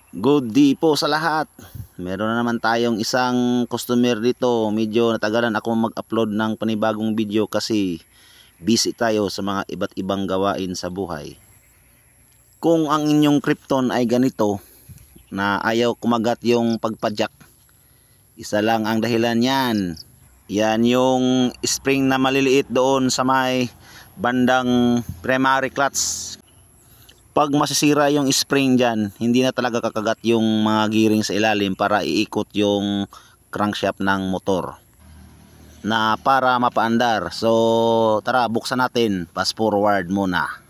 Good day po sa lahat. Meron na naman tayong isang customer dito. Medyo natagalan ako mag-upload ng panibagong video kasi busy tayo sa mga iba't ibang gawain sa buhay. Kung ang inyong Krypton ay ganito na ayaw kumagat yung pagpadyak, isa lang ang dahilan yan. Yan yung spring na maliliit doon sa may bandang primary clutch. Pag masisira yung spring dyan, hindi na talaga kakagat yung mga gearing sa ilalim para iikot yung crankshaft ng motor na para mapaandar. So tara, buksan natin, fast forward muna.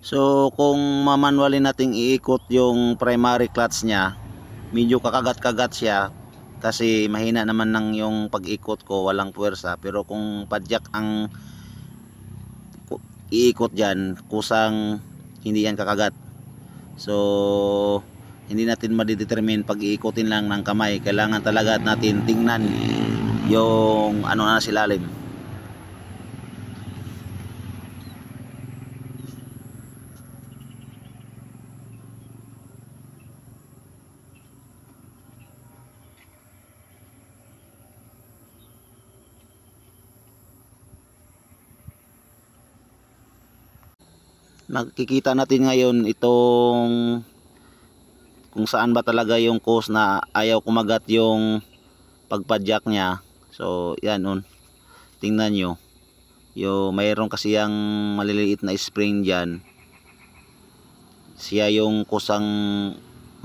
So kung mamanualin nating iikot yung primary clutch niya, medyo kakagat-kagat siya kasi mahina naman ng yung pag-ikot ko, walang puwersa. Pero kung padyak ang iikot dyan, kusang hindi yan kakagat. So hindi natin madidetermine pag iikotin lang ng kamay. Kailangan talaga natin tingnan yung ano na silalim. Nakikita natin ngayon itong kung saan ba talaga yung cause na ayaw kumagat yung pagpadyak niya. So yan on, tingnan nyo, mayroon kasi yung maliliit na spring dyan, siya yung kusang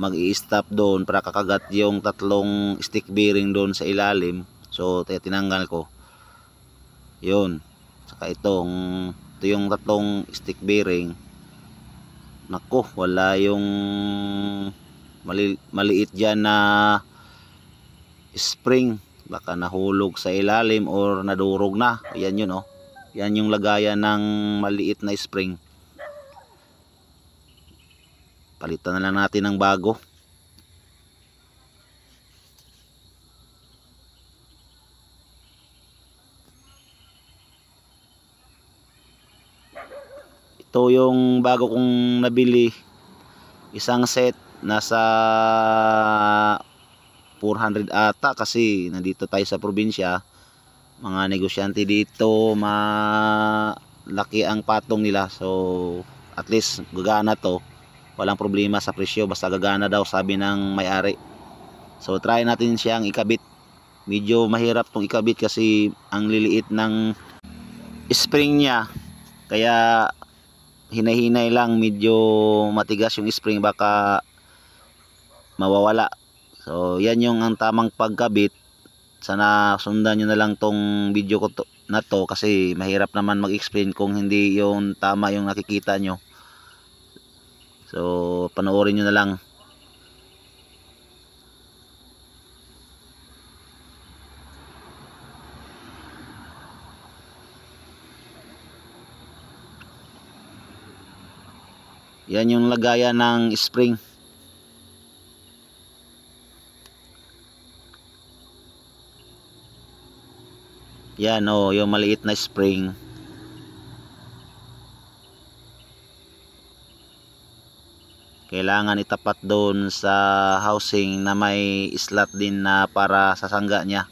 mag-i-stop doon para kakagat yung tatlong stick bearing doon sa ilalim. So tinanggal ko yun, saka ito yung tatlong stick bearing. Nako, wala yung maliit dyan na spring, baka nahulog sa ilalim or nadurog na. Ayan yun oh, yan yung lagayan ng maliit na spring. Palitan na lang natin ng bago. Ito yung bago kong nabili, isang set, nasa 400 ata kasi nandito tayo sa probinsya. Mga negosyante dito, malaki ang patong nila. So at least gagana to, walang problema sa presyo, basta gagana daw, sabi ng may-ari. So try natin siyang ikabit. Medyo mahirap tong ikabit kasi ang liliit ng spring niya, kaya hinay-hinay lang, medyo matigas yung spring, baka mawawala. So yan yung ang tamang pagkabit. Sana sundan nyo na lang tong video ko na to kasi mahirap naman mag-explain kung hindi yung tama yung nakikita nyo. So panoorin nyo na lang. Yan yung lagayan ng spring. Yan oh, yung maliit na spring. Kailangan itapat doon sa housing na may slot din na para sa sangga niya.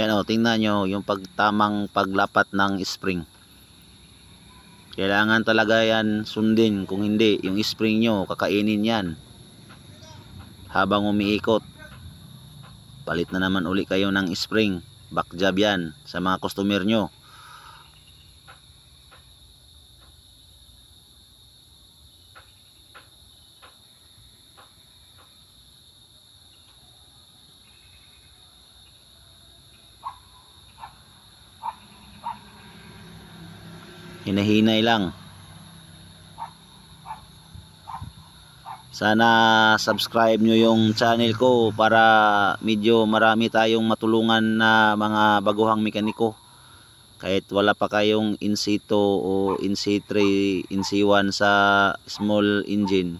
Yan o, tingnan nyo yung tamang paglapat ng spring. Kailangan talaga yan sundin, kung hindi yung spring nyo kakainin yan habang umiikot. Palit na naman uli kayo ng spring. Back job yan sa mga customer nyo. Hinahinay lang. Sana subscribe nyo yung channel ko para medyo marami tayong matulungan na mga baguhang mekaniko. Kahit wala pa kayong NC2 o NC3, NC1 sa small engine,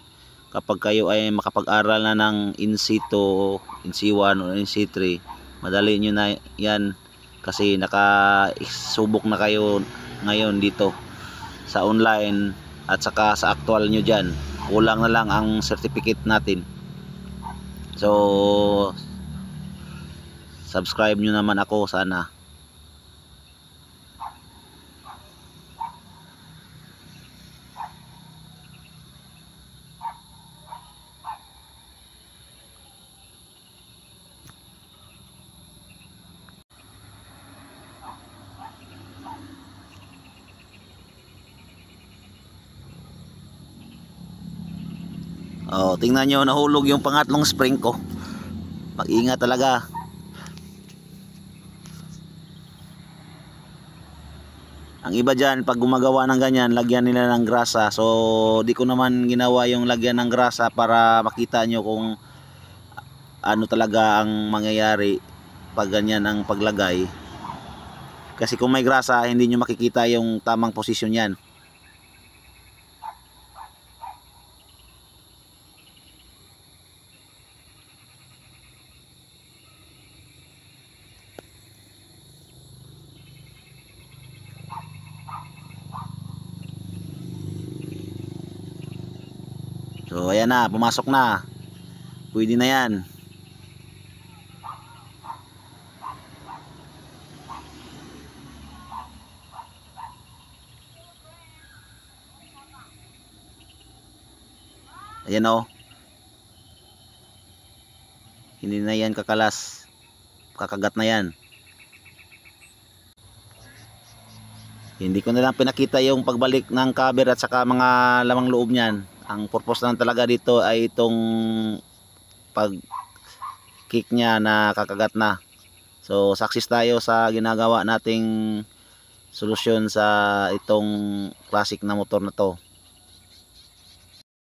kapag kayo ay makapag-aral na ng NC2, NC1 o NC3, madali nyo na yan kasi nakasubok na kayo ngayon dito sa online at saka sa actual nyo dyan. Kulang na lang ang certificate natin. So subscribe nyo naman ako sana. Oh, tingnan nyo, nahulog yung pangatlong spring ko. Mag-ingat talaga. Ang iba dyan, pag gumagawa ng ganyan, lagyan nila ng grasa. So, di ko naman ginawa yung lagyan ng grasa para makita nyo kung ano talaga ang mangyayari pag ganyan ang paglagay. Kasi kung may grasa, hindi nyo makikita yung tamang posisyon yan. So ayan na, pumasok na. Pwede na yan. Ayan o. Hindi na yan kakalas. Kakagat na yan. Hindi ko na lang pinakita yung pagbalik ng cover at saka mga lamang loob niyan. Ang purpose lang talaga dito ay itong pag kick niya na kakagat na. So success tayo sa ginagawa nating solusyon sa itong classic na motor na to.